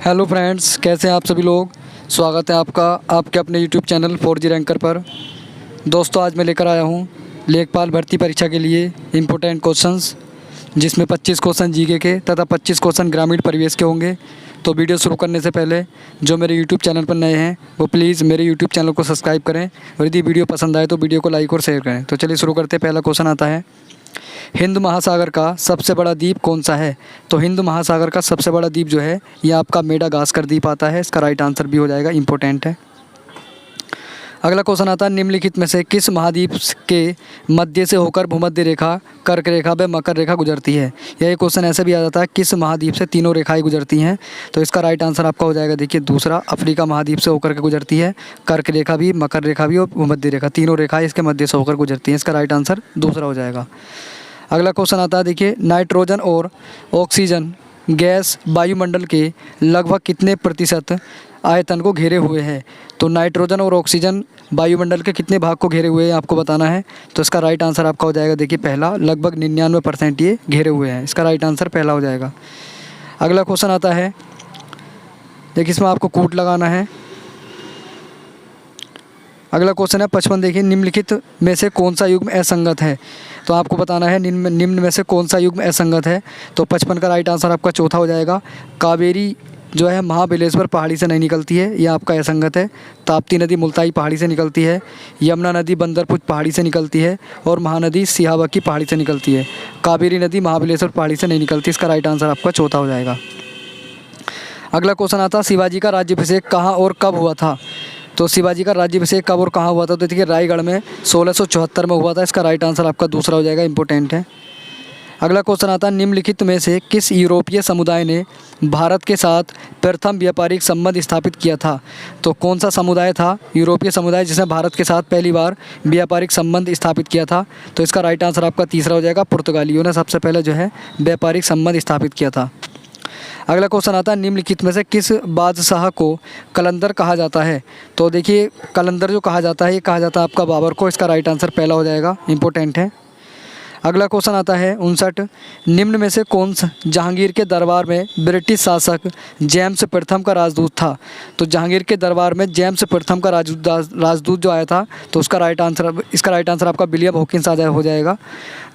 Hello friends, कैसे हैं आप सभी लोग। स्वागत है आपका आपके अपने यूट्यूब चैनल 4G रैंकर पर। दोस्तों, आज मैं लेकर आया हूं लेखपाल भर्ती परीक्षा के लिए इम्पोर्टेंट क्वेश्चंस, जिसमें 25 क्वेश्चन जीके के तथा 25 क्वेश्चन ग्रामीण परिवेश के होंगे। तो वीडियो शुरू करने से पहले जो मेरे यूट्यूब चैनल पर नए हैं वो प्लीज़ मेरे यूट्यूब चैनल को सब्सक्राइब करें, और यदि वीडियो पसंद आए तो वीडियो को लाइक और शेयर करें। तो चलिए शुरू करते हैं। पहला क्वेश्चन आता है, हिंद महासागर का सबसे बड़ा द्वीप कौन सा है। तो हिंद महासागर का सबसे बड़ा द्वीप जो है ये आपका मेडागास्कर द्वीप आता है। इसका राइट आंसर भी हो जाएगा, इंपॉर्टेंट है। अगला क्वेश्चन आता है, निम्नलिखित में से किस महाद्वीप के मध्य से होकर भूमध्य रेखा, कर्क रेखा व मकर रेखा गुजरती है। यह क्वेश्चन ऐसे भी आ जाता है, किस महाद्वीप से तीनों रेखाएं गुजरती हैं। तो इसका राइट आंसर आपका हो जाएगा, देखिए दूसरा, अफ्रीका महाद्वीप से होकर के गुजरती है। कर्क रेखा भी, मकर रेखा भी और भूमध्य रेखा, तीनों रेखाएं इसके मध्य से होकर गुजरती हैं। इसका राइट आंसर दूसरा हो जाएगा। अगला क्वेश्चन आता है, देखिए, नाइट्रोजन और ऑक्सीजन गैस वायुमंडल के लगभग कितने प्रतिशत आयतन को घेरे हुए हैं। तो नाइट्रोजन और ऑक्सीजन वायुमंडल के कितने भाग को घेरे हुए हैं आपको बताना है। तो इसका राइट आंसर आपका हो जाएगा, देखिए पहला, लगभग 99% ये घेरे हुए हैं। इसका राइट आंसर पहला हो जाएगा। अगला क्वेश्चन आता है, देखिए इसमें आपको कूट लगाना है। अगला क्वेश्चन है 55, देखिए, निम्नलिखित में से कौन सा युग्म असंगत है। तो आपको बताना है निम्न में से कौन सा युग्म असंगत है। तो 55 का राइट आंसर आपका चौथा हो जाएगा। कावेरी जो है महाबलेश्वर पहाड़ी से नहीं निकलती है, यह आपका असंगत है। ताप्ती नदी मुल्ताई पहाड़ी से निकलती है। यमुना नदी बंदरपुर पहाड़ी से निकलती है, और महानदी सिहावा की पहाड़ी से निकलती है। कावेरी नदी महाबलेश्वर पहाड़ी से नहीं निकलती। इसका राइट आंसर आपका चौथा हो जाएगा। अगला क्वेश्चन आता है, शिवाजी का राज्याभिषेक कहाँ और कब हुआ था। तो शिवाजी का राज्याभिषेक कब और कहाँ हुआ था। तो देखिए रायगढ़ में 1674 में हुआ था। इसका राइट आंसर आपका दूसरा हो जाएगा, इंपॉर्टेंट है। अगला क्वेश्चन आता है, निम्नलिखित में से किस यूरोपीय समुदाय ने भारत के साथ प्रथम व्यापारिक संबंध स्थापित किया था। तो कौन सा समुदाय था यूरोपीय समुदाय जिसने भारत के साथ पहली बार व्यापारिक संबंध स्थापित किया था। तो इसका राइट आंसर आपका तीसरा हो जाएगा। पुर्तगालियों ने सबसे पहले जो है व्यापारिक संबंध स्थापित किया था। अगला क्वेश्चन आता है, निम्नलिखित में से किस बादशाह को कलंदर कहा जाता है। तो देखिए कलंदर जो कहा जाता है ये कहा जाता है आपका बाबर को। इसका राइट आंसर पहला हो जाएगा, इंपॉर्टेंट है। अगला क्वेश्चन आता है 59, निम्न में से कौन सा जहांगीर के दरबार में ब्रिटिश शासक जेम्स प्रथम का राजदूत था। तो जहांगीर के दरबार में जेम्स प्रथम का राजदूत जो आया था, तो उसका राइट आंसर, इसका राइट आंसर आपका विलियम हॉकिंस हो जाएगा।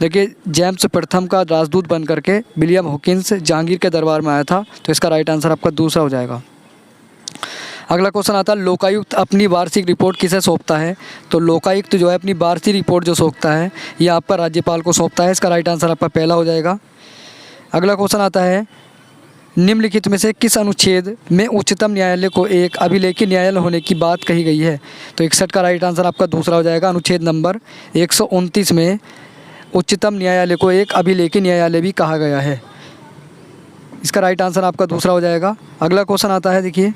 देखिए जेम्स प्रथम का राजदूत बन करके विलियम हॉकिंस जहांगीर के दरबार में आया था। तो इसका राइट आंसर आपका दूसरा हो जाएगा। अगला क्वेश्चन आता है, लोकायुक्त अपनी वार्षिक रिपोर्ट किसे सौंपता है। तो लोकायुक्त जो है अपनी वार्षिक रिपोर्ट जो सौंपता है ये आपका राज्यपाल को सौंपता है। इसका राइट आंसर आपका पहला हो जाएगा। अगला क्वेश्चन आता है, निम्नलिखित में से किस अनुच्छेद में उच्चतम न्यायालय को एक अभिलेखीय न्यायालय होने की बात कही गई है। तो 61 का राइट आंसर आपका दूसरा हो जाएगा। अनुच्छेद नंबर 129 में उच्चतम न्यायालय को एक अभिलेखीय न्यायालय भी कहा गया है। इसका राइट आंसर आपका दूसरा हो जाएगा। अगला क्वेश्चन आता है, देखिए,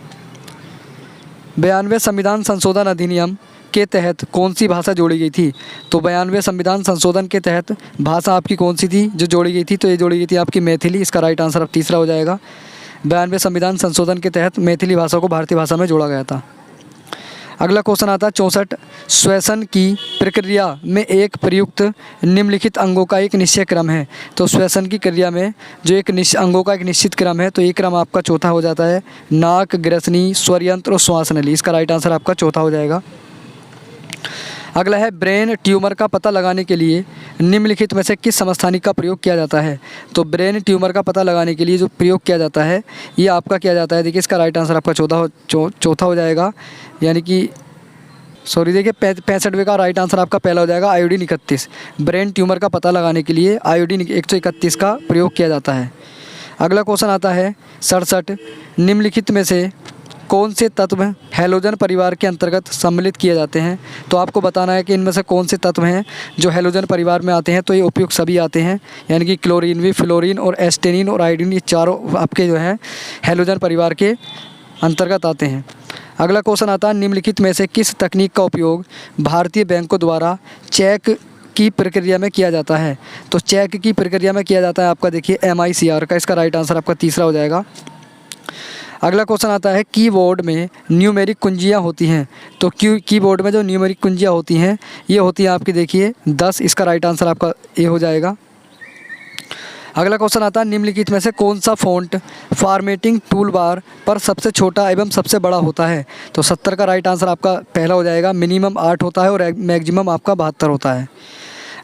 92वें संविधान संशोधन अधिनियम के तहत कौन सी भाषा जोड़ी गई थी। तो 92वें संविधान संशोधन के तहत भाषा आपकी कौन सी थी जो जोड़ी गई थी। तो ये जोड़ी गई थी आपकी मैथिली। इसका राइट आंसर अब तीसरा हो जाएगा। 92वें संविधान संशोधन के तहत मैथिली भाषा को भारतीय भाषा में जोड़ा गया था। अगला क्वेश्चन आता है 64, श्वसन की प्रक्रिया में एक प्रयुक्त निम्नलिखित अंगों का एक निश्चय क्रम है। तो श्वसन की क्रिया में जो एक अंगों का एक निश्चित क्रम है, तो ये क्रम आपका चौथा हो जाता है। नाक, ग्रसनी, स्वरयंत्र और श्वास नली। इसका राइट आंसर आपका चौथा हो जाएगा। अगला है, ब्रेन ट्यूमर का पता लगाने के लिए निम्नलिखित में से किस समस्थानिक का प्रयोग किया जाता है। तो ब्रेन ट्यूमर का पता लगाने के लिए जो प्रयोग किया जाता है ये आपका किया जाता है, देखिए इसका राइट आंसर आपका चौथा हो जाएगा, यानी कि देखिए 65वें का राइट आंसर आपका पहला हो जाएगा, आयोडीन 31। ब्रेन ट्यूमर का पता लगाने के लिए आयोडीन 131 का प्रयोग किया जाता है। अगला क्वेश्चन आता है 67, निम्नलिखित में से कौन से तत्व हैलोजन परिवार के अंतर्गत सम्मिलित किए जाते हैं। तो आपको बताना है कि इनमें से कौन से तत्व हैं जो हैलोजन परिवार में आते हैं। तो ये उपयुक्त सभी आते हैं, यानी कि क्लोरीन भी, फ्लोरीन और एस्टेनिन और आयोडीन, ये चारों आपके जो हैं हैलोजन परिवार के अंतर्गत आते हैं। अगला क्वेश्चन आता है, निम्नलिखित में से किस तकनीक का उपयोग भारतीय बैंकों द्वारा चेक की प्रक्रिया में किया जाता है। तो चेक की प्रक्रिया में किया जाता है आपका, देखिए MICR का। इसका राइट आंसर आपका तीसरा हो जाएगा। अगला क्वेश्चन आता है, कीबोर्ड में न्यूमेरिक कुंजियाँ होती हैं। तो कीबोर्ड में जो न्यूमेरिक कुंजियाँ होती हैं ये होती हैं आपकी, देखिए 10। इसका राइट आंसर आपका ए हो जाएगा। अगला क्वेश्चन आता है निम्नलिखित में से कौन सा फ़ॉन्ट फॉर्मेटिंग टूल बार पर सबसे छोटा एवं सबसे बड़ा होता है? तो 70 का राइट आंसर आपका पहला हो जाएगा। मिनिमम 8 होता है और मैक्सिमम आपका 72 होता है।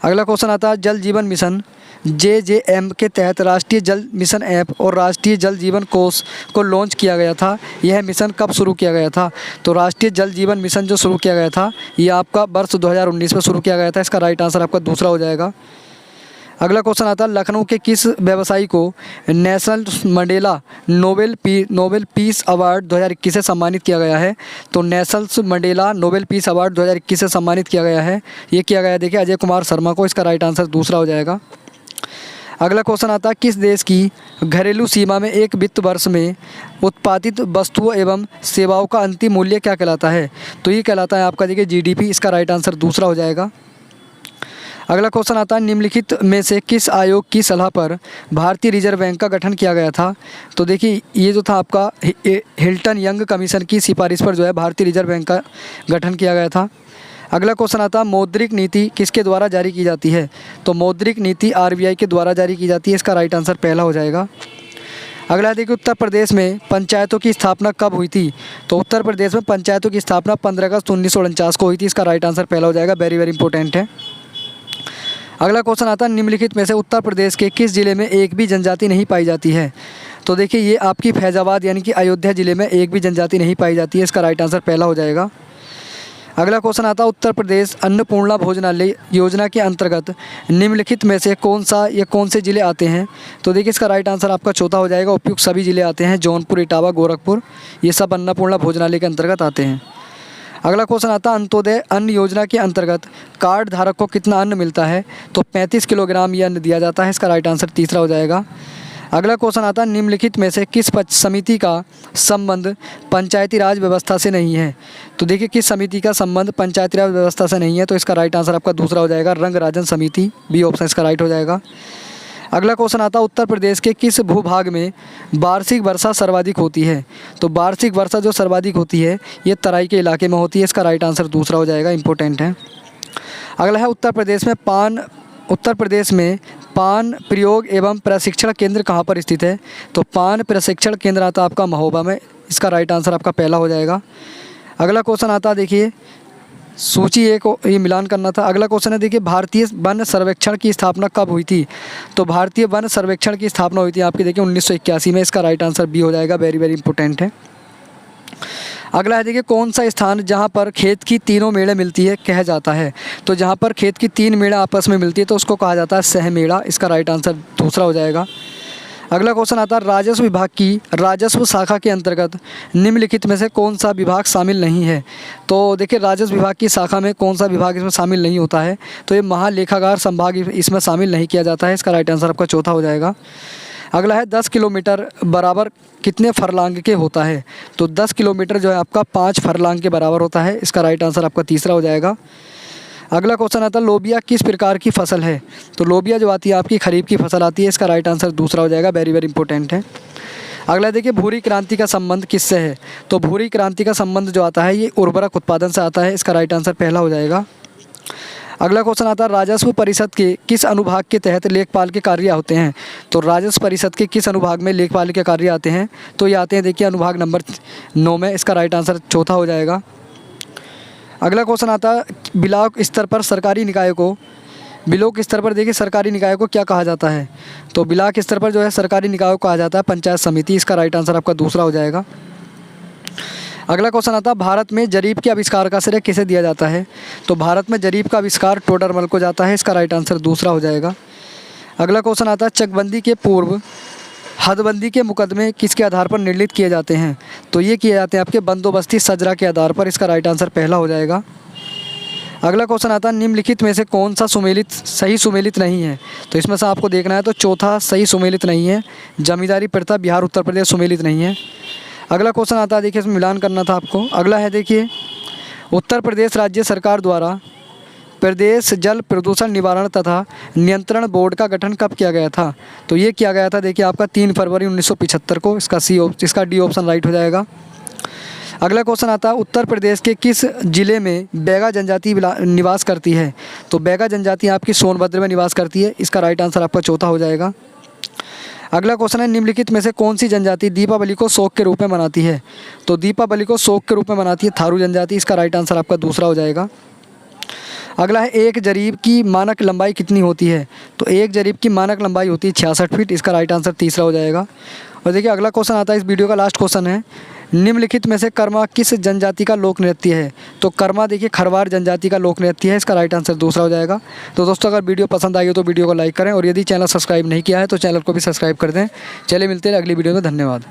अगला क्वेश्चन आता है जल जीवन मिशन JJM के तहत राष्ट्रीय जल मिशन ऐप और राष्ट्रीय जल जीवन कोष को लॉन्च किया गया था। यह मिशन कब शुरू किया गया था? तो राष्ट्रीय जल जीवन मिशन जो शुरू किया गया था ये आपका वर्ष 2019 में शुरू किया गया था। इसका राइट आंसर आपका दूसरा हो जाएगा। अगला क्वेश्चन आता है लखनऊ के किस व्यवसायी को national Mandela Nobel peace award 2021 से सम्मानित किया गया है? तो national Mandela Nobel peace award 2021 से सम्मानित किया गया है। ये किया गया देखिए अजय कुमार शर्मा को। इसका राइट आंसर दूसरा हो जाएगा। अगला क्वेश्चन आता है किस देश की घरेलू सीमा में एक वित्त वर्ष में उत्पादित वस्तुओं एवं सेवाओं का अंतिम मूल्य क्या कहलाता है? तो ये कहलाता है आपका देखिए GDP। इसका राइट आंसर दूसरा हो जाएगा। अगला क्वेश्चन आता है निम्नलिखित में से किस आयोग की सलाह पर भारतीय रिजर्व बैंक का गठन किया गया था? तो देखिए ये जो था आपका हिल्टन यंग कमीशन की सिफारिश पर जो है भारतीय रिजर्व बैंक का गठन किया गया था। अगला क्वेश्चन आता है मौद्रिक नीति किसके द्वारा जारी की जाती है? तो मौद्रिक नीति RBI के द्वारा जारी की जाती है। इसका राइट आंसर पहला हो जाएगा। अगला देखिए उत्तर प्रदेश में पंचायतों की स्थापना कब हुई थी? तो उत्तर प्रदेश में पंचायतों की स्थापना 15 अगस्त 1949 को हुई थी। इसका राइट आंसर पहला हो जाएगा। वेरी वेरी इंपॉर्टेंट है। अगला क्वेश्चन आता है निम्नलिखित में से उत्तर प्रदेश के किस ज़िले में एक भी जनजाति नहीं पाई जाती है? तो देखिए ये आपकी फैज़ाबाद यानी कि अयोध्या ज़िले में एक भी जनजाति नहीं पाई जाती है। इसका राइट आंसर पहला हो जाएगा। अगला क्वेश्चन आता है उत्तर प्रदेश अन्नपूर्णा भोजनालय योजना के अंतर्गत निम्नलिखित में से कौन से ज़िले आते हैं? तो देखिए इसका राइट आंसर आपका चौथा हो जाएगा। उपयुक्त सभी ज़िले आते हैं। जौनपुर, इटावा, गोरखपुर ये सब अन्नपूर्णा भोजनालय के अंतर्गत आते हैं। अगला क्वेश्चन आता है अंत्योदय अन्न योजना के अंतर्गत कार्ड धारक को कितना अन्न मिलता है? तो 35 किलोग्राम ये अन्न दिया जाता है। इसका राइट आंसर तीसरा हो जाएगा। अगला क्वेश्चन आता है निम्नलिखित में से किस समिति का संबंध पंचायती राज व्यवस्था से नहीं है? तो देखिए किस समिति का संबंध पंचायती राज व्यवस्था से नहीं है? तो इसका राइट आंसर आपका दूसरा हो जाएगा। रंगराजन समिति, बी ऑप्शन इसका राइट हो जाएगा। अगला क्वेश्चन आता है उत्तर प्रदेश के किस भूभाग में वार्षिक वर्षा सर्वाधिक होती है? तो वार्षिक वर्षा जो सर्वाधिक होती है ये तराई के इलाके में होती है। इसका राइट आंसर दूसरा हो जाएगा। इंपॉर्टेंट है। अगला है उत्तर प्रदेश में पान प्रयोग एवं प्रशिक्षण केंद्र कहाँ पर स्थित है? तो पान प्रशिक्षण केंद्र आता है आपका महोबा में। इसका राइट आंसर आपका पहला हो जाएगा। अगला क्वेश्चन आता है देखिए सूची एक ये मिलान करना था। अगला क्वेश्चन है देखिए भारतीय वन सर्वेक्षण की स्थापना कब हुई थी? तो भारतीय वन सर्वेक्षण की स्थापना हुई थी आपकी देखिए 1981 में। इसका राइट आंसर बी हो जाएगा। वेरी वेरी इंपॉर्टेंट है। अगला है देखिए कौन सा स्थान जहाँ पर खेत की तीनों मेड़ें मिलती है कहा जाता है? तो जहाँ पर खेत की 3 मेड़ें आपस में मिलती है तो उसको कहा जाता है सहमेड़ा। इसका राइट आंसर दूसरा हो जाएगा। अगला क्वेश्चन आता है राजस्व विभाग की राजस्व शाखा के अंतर्गत निम्नलिखित में से कौन सा विभाग शामिल नहीं है? तो देखिए राजस्व विभाग की शाखा में कौन सा विभाग इसमें शामिल नहीं होता है? तो ये महालेखागार संभाग इसमें शामिल नहीं किया जाता है। इसका राइट आंसर आपका चौथा हो जाएगा। अगला है 10 किलोमीटर बराबर कितने फरलांग के होता है? तो 10 किलोमीटर जो है आपका 5 फरलांग के बराबर होता है। इसका राइट आंसर आपका तीसरा हो जाएगा। अगला क्वेश्चन आता है लोबिया किस प्रकार की फसल है? तो लोबिया जो आती है आपकी खरीफ की फसल आती है। इसका राइट आंसर दूसरा हो जाएगा। वेरी वेरी इंपॉर्टेंट है। अगला देखिए भूरी क्रांति का संबंध किससे है? तो भूरी क्रांति का संबंध जो आता है ये उर्वरक उत्पादन से आता है। इसका राइट आंसर पहला हो जाएगा। अगला क्वेश्चन आता है राजस्व परिषद के किस अनुभाग के तहत लेखपाल के कार्य होते हैं? तो राजस्व परिषद के किस अनुभाग में लेखपाल के कार्य आते हैं? तो ये आते हैं देखिए अनुभाग नंबर 9 में। इसका राइट आंसर चौथा हो जाएगा। अगला क्वेश्चन आता है ब्लॉक स्तर पर सरकारी निकाय को देखिए सरकारी निकाय को क्या कहा जाता है? तो ब्लॉक स्तर पर जो है सरकारी निकाय को कहा जाता है पंचायत समिति। इसका राइट आंसर आपका दूसरा हो जाएगा। अगला क्वेश्चन आता है भारत में जरीब के आविष्कार का श्रेय किसे दिया जाता है? तो भारत में जरीब का आविष्कार टोडरमल को जाता है। इसका राइट आंसर दूसरा हो जाएगा। अगला क्वेश्चन आता है चकबंदी के पूर्व हदबंदी के मुकदमे किसके आधार पर निर्णित किए जाते हैं? तो ये किए जाते हैं आपके बंदोबस्ती सजरा के आधार पर। इसका राइट आंसर पहला हो जाएगा। अगला क्वेश्चन आता है निम्नलिखित में से कौन सा सही सुमेलित नहीं है? तो इसमें से आपको देखना है तो चौथा सही सुमेलित नहीं है। जमींदारी प्रथा बिहार उत्तर प्रदेश सुमेलित नहीं है। अगला क्वेश्चन आता है देखिए इसमें मिलान करना था आपको। अगला है देखिए उत्तर प्रदेश राज्य सरकार द्वारा प्रदेश जल प्रदूषण निवारण तथा नियंत्रण बोर्ड का गठन कब किया गया था? तो ये किया गया था देखिए आपका 3 फरवरी 1975 को। इसका डी ऑप्शन राइट हो जाएगा। अगला क्वेश्चन आता है उत्तर प्रदेश के किस जिले में बैगा जनजाति निवास करती है? तो बैगा जनजाति आपकी सोनभद्र में निवास करती है। इसका राइट आंसर आपका चौथा हो जाएगा। अगला क्वेश्चन है, निम्नलिखित में से कौन सी जनजाति दीपावली को शौक के रूप में मनाती है? तो दीपावली को शौक के रूप में मनाती है थारू जनजाति। इसका राइट आंसर आपका दूसरा हो जाएगा। अगला है, एक जरीब की मानक लंबाई कितनी होती है? तो एक जरीब की मानक लंबाई होती है 66 फीट। इसका राइट आंसर तीसरा हो जाएगा। और देखिए अगला क्वेश्चन आता है, इस वीडियो का लास्ट क्वेश्चन है, निम्नलिखित में से कर्मा किस जनजाति का लोक नृत्य है? तो कर्मा देखिए खरवार जनजाति का लोक नृत्य है। इसका राइट आंसर दूसरा हो जाएगा। तो दोस्तों अगर वीडियो पसंद आई हो तो वीडियो को लाइक करें और यदि चैनल सब्सक्राइब नहीं किया है तो चैनल को भी सब्सक्राइब कर दें। चलिए मिलते हैं अगली वीडियो में। धन्यवाद।